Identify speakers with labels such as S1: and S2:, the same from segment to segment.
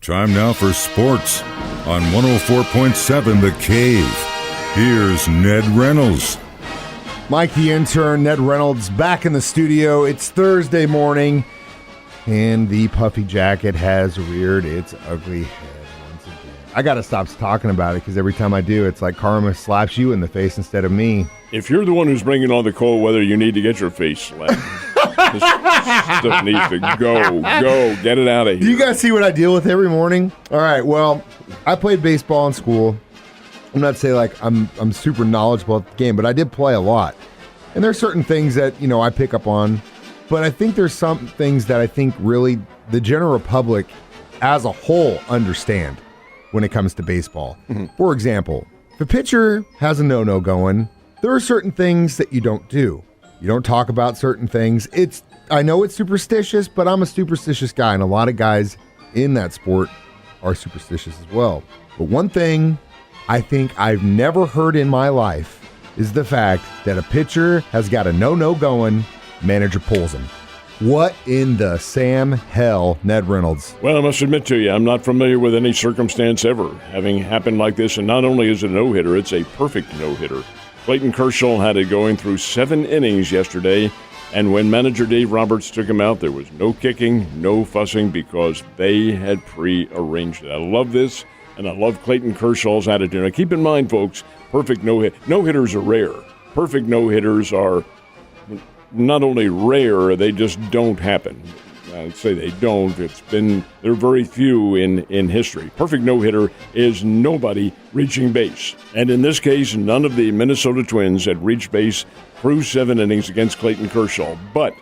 S1: Time now for sports on 104.7 The Cave. Here's Ned Reynolds.
S2: Mike the Intern, Ned Reynolds, back in the studio. It's Thursday morning, and the puffy jacket has reared its ugly head once again. I got to stop talking about it because every time I do, it's like karma slaps you in the face instead of me.
S3: If you're the one who's bringing on the cold weather, you need to get your face slapped. This stuff needs to go, get it out of here.
S2: Do you guys see what I deal with every morning? All right, well, I played baseball in school. I'm not saying like I'm super knowledgeable at the game, but I did play a lot. And there's certain things that, I pick up on. But I think there's some things that I think really the general public as a whole understand when it comes to baseball. Mm-hmm. For example, if a pitcher has a no-no going, there are certain things that you don't do. You don't talk about certain things. I know it's superstitious, but I'm a superstitious guy, and a lot of guys in that sport are superstitious as well. But one thing I think I've never heard in my life is the fact that a pitcher has got a no-no going, manager pulls him. What in the Sam hell, Ned Reynolds?
S3: Well, I must admit to you, I'm not familiar with any circumstance ever having happened like this, and not only is it a no-hitter, it's a perfect no-hitter. Clayton Kershaw had it going through 7 innings yesterday, and when manager Dave Roberts took him out, there was no kicking, no fussing, because they had pre-arranged it. I love this, and I love Clayton Kershaw's attitude. Now, keep in mind, folks, perfect no-hitters are rare. Perfect no-hitters are not only rare, they just don't happen. I'd say they don't. There are very few in history. Perfect no-hitter is nobody reaching base. And in this case, none of the Minnesota Twins had reached base through 7 innings against Clayton Kershaw. But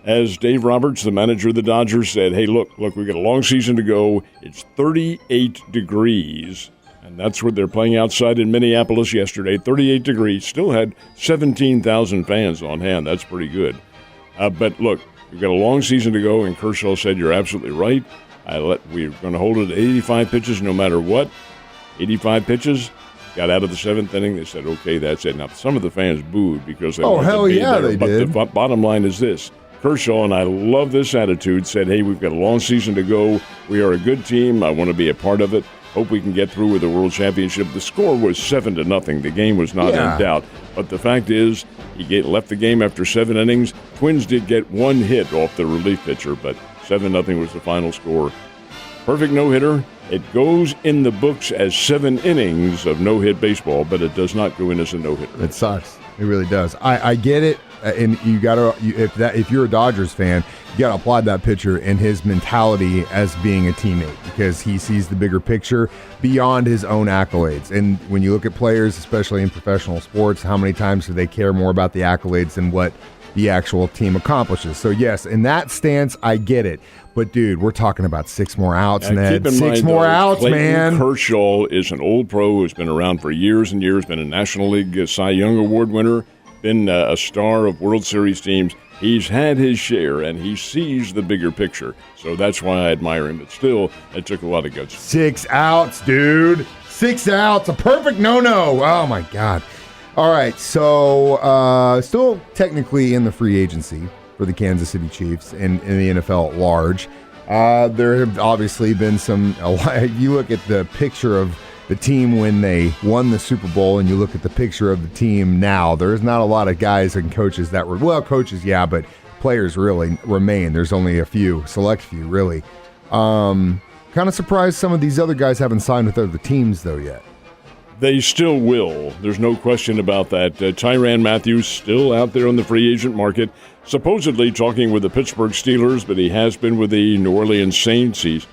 S3: as Dave Roberts, the manager of the Dodgers, said, hey, look, we've got a long season to go. It's 38 degrees. And that's what they're playing outside in Minneapolis yesterday. 38 degrees. Still had 17,000 fans on hand. That's pretty good. But look, we've got a long season to go, and Kershaw said, you're absolutely right. We're going to hold it at 85 pitches no matter what. 85 pitches. Got out of the 7th inning. They said, okay, that's it. Now, some of the fans booed because they wanted to be there.
S2: They did.
S3: But the bottom line is this. Kershaw, and I love this attitude, said, hey, we've got a long season to go. We are a good team. I want to be a part of it. Hope we can get through with the World Championship. The score was 7-0. The game was not in doubt. But the fact is, he left the game after 7 innings. Twins did get 1 hit off the relief pitcher, but 7-0 was the final score. Perfect no-hitter. It goes in the books as 7 innings of no-hit baseball, but it does not go in as a no-hitter.
S2: It sucks. It really does. I get it, and if you're a Dodgers fan, you got to applaud that pitcher and his mentality as being a teammate, because he sees the bigger picture beyond his own accolades. And when you look at players, especially in professional sports, how many times do they care more about the accolades than what the actual team accomplishes? So yes, in that stance, I get it. But dude, we're talking about 6 more outs, Ned. 6 more outs,
S3: Clayton
S2: man.
S3: Kershaw is an old pro who's been around for years and years, been a National League Cy Young Award winner, been a star of World Series teams. He's had his share, and he sees the bigger picture. So that's why I admire him. But still, it took a lot of guts.
S2: 6 outs, dude. 6 outs. A perfect no-no. Oh, my God. All right, so still technically in the free agency for the Kansas City Chiefs and in the NFL at large. There have obviously been you look at the picture of the team when they won the Super Bowl and you look at the picture of the team now, there's not a lot of guys and coaches that were, coaches, yeah, but players really remain. There's only a few, select few, really. Kind of surprised some of these other guys haven't signed with other teams, though, yet.
S3: They still will. There's no question about that. Tyrann Mathieu still out there on the free agent market, supposedly talking with the Pittsburgh Steelers, but he has been with the New Orleans Saints. He's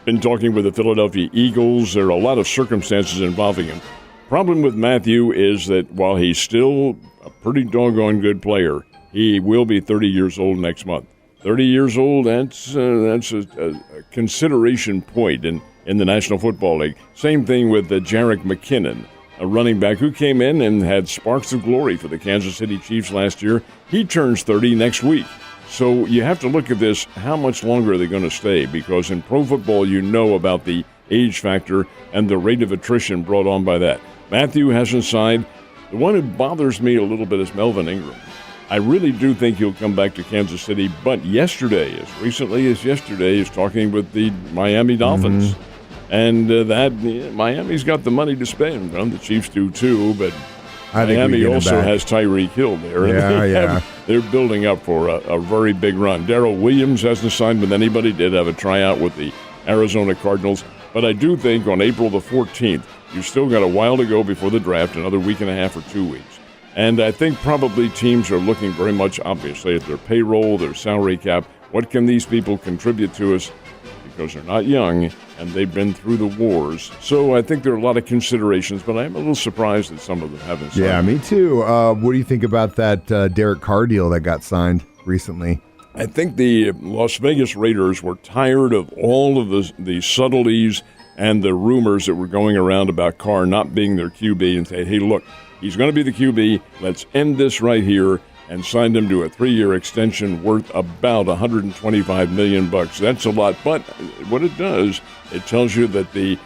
S3: been talking with the Philadelphia Eagles. There are a lot of circumstances involving him. Problem with Mathieu is that while he's still a pretty doggone good player, he will be 30 years old next month. 30 years old, that's a consideration point in the National Football League. Same thing with Jerick McKinnon, a running back who came in and had sparks of glory for the Kansas City Chiefs last year. He turns 30 next week. So you have to look at this, how much longer are they going to stay? Because in pro football, you know about the age factor and the rate of attrition brought on by that. Mathieu hasn't signed. The one who bothers me a little bit is Melvin Ingram. I really do think he'll come back to Kansas City. But yesterday, as recently as yesterday, he's talking with the Miami Dolphins. And Miami's got the money to spend. Well, the Chiefs do too, but Miami also has Tyreek Hill there. And they're building up for a very big run. Darrell Williams hasn't signed with anybody, did have a tryout with the Arizona Cardinals. But I do think on April the 14th, you've still got a while to go before the draft, another week and a half or 2 weeks. And I think probably teams are looking very much, obviously, at their payroll, their salary cap. What can these people contribute to us? Because they're not young, and they've been through the wars. So I think there are a lot of considerations, but I'm a little surprised that some of them haven't signed.
S2: Yeah, me too. What do you think about that Derek Carr deal that got signed recently?
S3: I think the Las Vegas Raiders were tired of all of the subtleties and the rumors that were going around about Carr not being their QB and say, hey, look, he's going to be the QB. Let's end this right here. And signed him to a 3-year extension worth about $125 million. That's a lot. But what it does, it tells you that the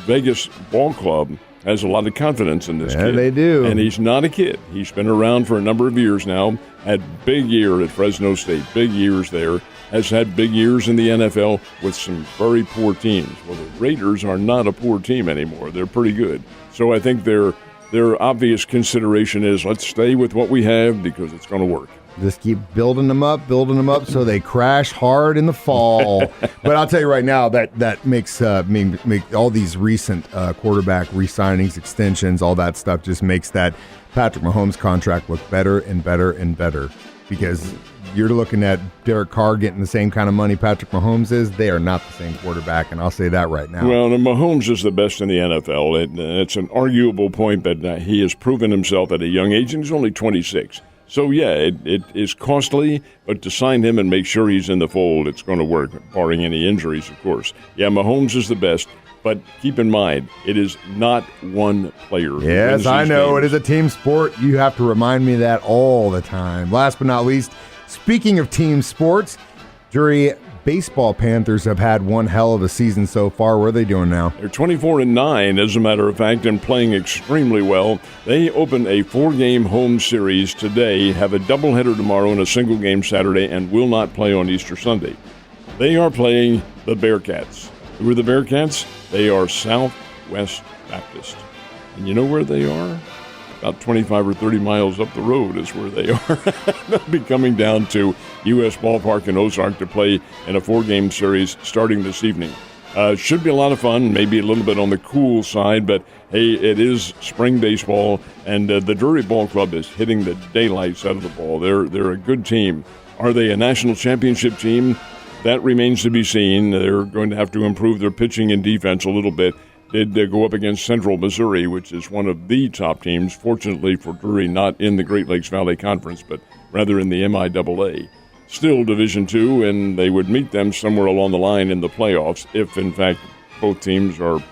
S3: Vegas ball club has a lot of confidence in this kid.
S2: Yeah, they do.
S3: And he's not a kid. He's been around for a number of years now. Had big year at Fresno State, big years there. Has had big years in the NFL with some very poor teams. Well, the Raiders are not a poor team anymore. They're pretty good. So I think their obvious consideration is let's stay with what we have because it's going to work.
S2: Just keep building them up so they crash hard in the fall. But I'll tell you right now that makes make all these recent quarterback re-signings, extensions, all that stuff just makes that Patrick Mahomes contract look better and better and better because you're looking at Derek Carr getting the same kind of money Patrick Mahomes is. They are not the same quarterback, and I'll say that right now.
S3: Well, Mahomes is the best in the NFL. It's an arguable point, but he has proven himself at a young age, and he's only 26. So, yeah, it is costly, but to sign him and make sure he's in the fold, it's going to work, barring any injuries, of course. Yeah, Mahomes is the best, but keep in mind, it is not one player.
S2: Yes, I know. Games. It is a team sport. You have to remind me of that all the time. Last but not least, speaking of team sports, Drury, baseball Panthers have had one hell of a season so far. What are they doing now?
S3: They're 24-9, as a matter of fact, and playing extremely well. They open a 4-game home series today, have a doubleheader tomorrow and a single game Saturday, and will not play on Easter Sunday. They are playing the Bearcats. Who are the Bearcats? They are Southwest Baptist. And you know where they are? About 25 or 30 miles up the road is where they are. They'll be coming down to U.S. Ballpark in Ozark to play in a 4-game series starting this evening. Should be a lot of fun, maybe a little bit on the cool side, but hey, it is spring baseball, and the Drury Ball Club is hitting the daylights out of the ball. They're a good team. Are they a national championship team? That remains to be seen. They're going to have to improve their pitching and defense a little bit. Did go up against Central Missouri, which is one of the top teams, fortunately for Drury, not in the Great Lakes Valley Conference, but rather in the MIAA. Still Division II, and they would meet them somewhere along the line in the playoffs if, in fact, both teams are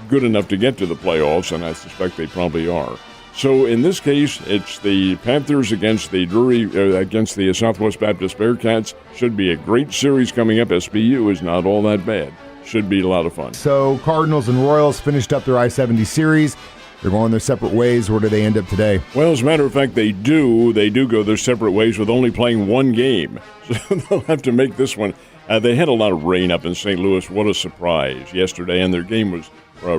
S3: good enough to get to the playoffs, and I suspect they probably are. So in this case, it's the Panthers against the against the Southwest Baptist Bearcats. Should be a great series coming up. SBU is not all that bad. Should be a lot of fun.
S2: So Cardinals and Royals finished up their I-70 series. They're going their separate ways. Where do they end up today?
S3: Well, as a matter of fact, they do go their separate ways with only playing one game. So they'll have to make this one. They had a lot of rain up in St. Louis. What a surprise yesterday, and their game was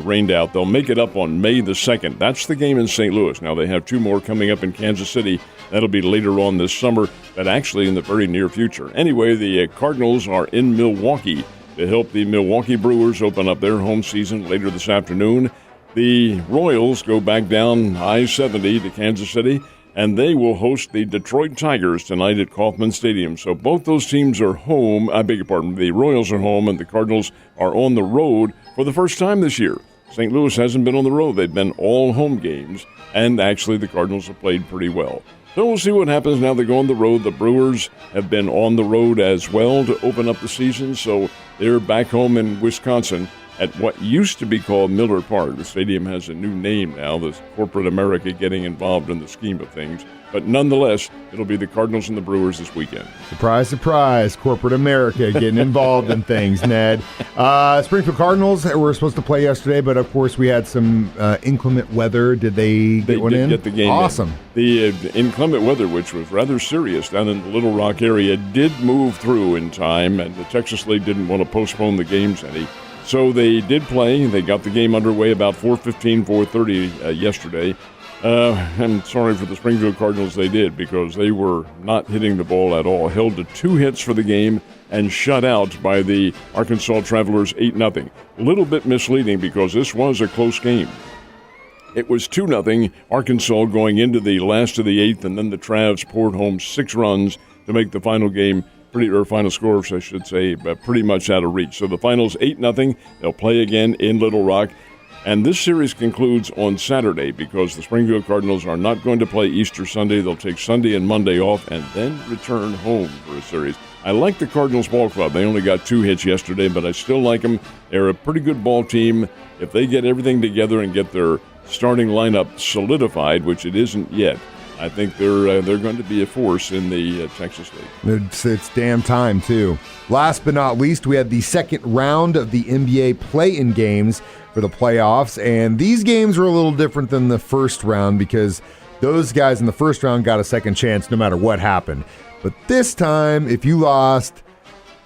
S3: rained out. They'll make it up on May the 2nd. That's the game in St. Louis. Now, they have 2 more coming up in Kansas City. That'll be later on this summer, but actually in the very near future. Anyway, the Cardinals are in Milwaukee to help the Milwaukee Brewers open up their home season later this afternoon. The Royals go back down I-70 to Kansas City, and they will host the Detroit Tigers tonight at Kauffman Stadium. So both those teams are home. I beg your pardon. The Royals are home, and the Cardinals are on the road for the first time this year. St. Louis hasn't been on the road. They've been all home games, and actually the Cardinals have played pretty well. So we'll see what happens now they go on the road. The Brewers have been on the road as well to open up the season, so they're back home in Wisconsin. at what used to be called Miller Park. The stadium has a new name now, the corporate America getting involved in the scheme of things. But nonetheless, it'll be the Cardinals and the Brewers this weekend.
S2: Surprise, surprise, corporate America getting involved in things, Ned. Springfield Cardinals were supposed to play yesterday, but of course we had some inclement weather. Did they get one in?
S3: They did get the game
S2: awesome.
S3: In. The inclement weather, which was rather serious down in the Little Rock area, did move through in time, and the Texas League didn't want to postpone the games any. So they did play. They got the game underway about 4:15, 4:30 yesterday. I'm sorry for the Springfield Cardinals, they did, because they were not hitting the ball at all. Held to 2 hits for the game and shut out by the Arkansas Travelers 8-0. A little bit misleading because this was a close game. It was 2-0 Arkansas going into the last of the 8th, and then the Travs poured home 6 runs to make the final game, final score, I should say, pretty much out of reach. So the final's 8-0. They'll play again in Little Rock. And this series concludes on Saturday because the Springfield Cardinals are not going to play Easter Sunday. They'll take Sunday and Monday off and then return home for a series. I like the Cardinals ball club. They only got 2 hits yesterday, but I still like them. They're a pretty good ball team. If they get everything together and get their starting lineup solidified, which it isn't yet, I think they're going to be a force in the Texas League.
S2: It's damn time, too. Last but not least, we had the second round of the NBA play-in games for the playoffs, and these games were a little different than the first round because those guys in the first round got a second chance no matter what happened. But this time, if you lost,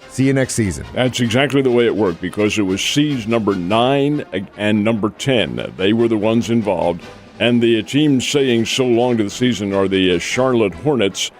S2: see you next season.
S3: That's exactly the way it worked because it was seeds number 9 and number 10. They were the ones involved. And the teams saying so long to the season are the Charlotte Hornets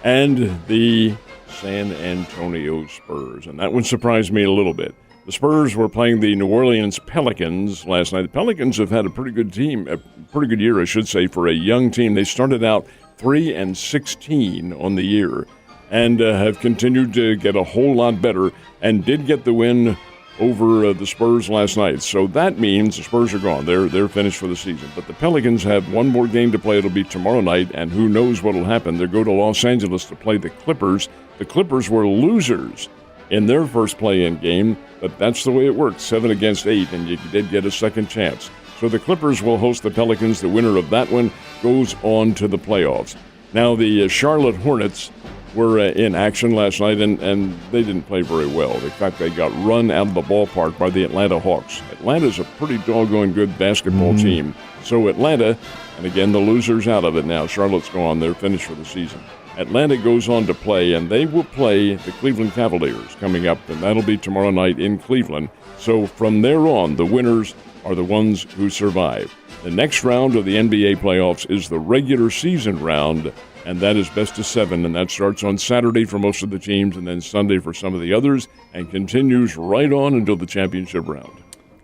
S3: and the San Antonio Spurs. And that one surprised me a little bit. The Spurs were playing the New Orleans Pelicans last night. The Pelicans have had a pretty good team, a pretty good year, I should say, for a young team. They started out 3-16 on the year and have continued to get a whole lot better and did get the win over the Spurs last night. So that means the Spurs are gone. They're finished for the season. But the Pelicans have one more game to play. It'll be tomorrow night, and who knows what will happen. They go to Los Angeles to play the Clippers. The Clippers were losers in their first play-in game, but that's the way it works, 7 against 8, and you did get a second chance. So the Clippers will host the Pelicans. The winner of that one goes on to the playoffs. Now, the Charlotte Hornets were in action last night, and they didn't play very well. In fact, they got run out of the ballpark by the Atlanta Hawks. Atlanta's a pretty doggone good basketball team. So Atlanta, and again, the loser's out of it now. Charlotte's gone. They're finished for the season. Atlanta goes on to play, and they will play the Cleveland Cavaliers coming up, and that'll be tomorrow night in Cleveland. So from there on, the winners are the ones who survive. The next round of the NBA playoffs is the regular season round, and that is best of 7, and that starts on Saturday for most of the teams and then Sunday for some of the others and continues right on until the championship round.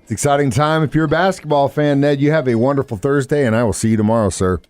S2: It's an exciting time if you're a basketball fan, Ned. You have a wonderful Thursday, and I will see you tomorrow, sir.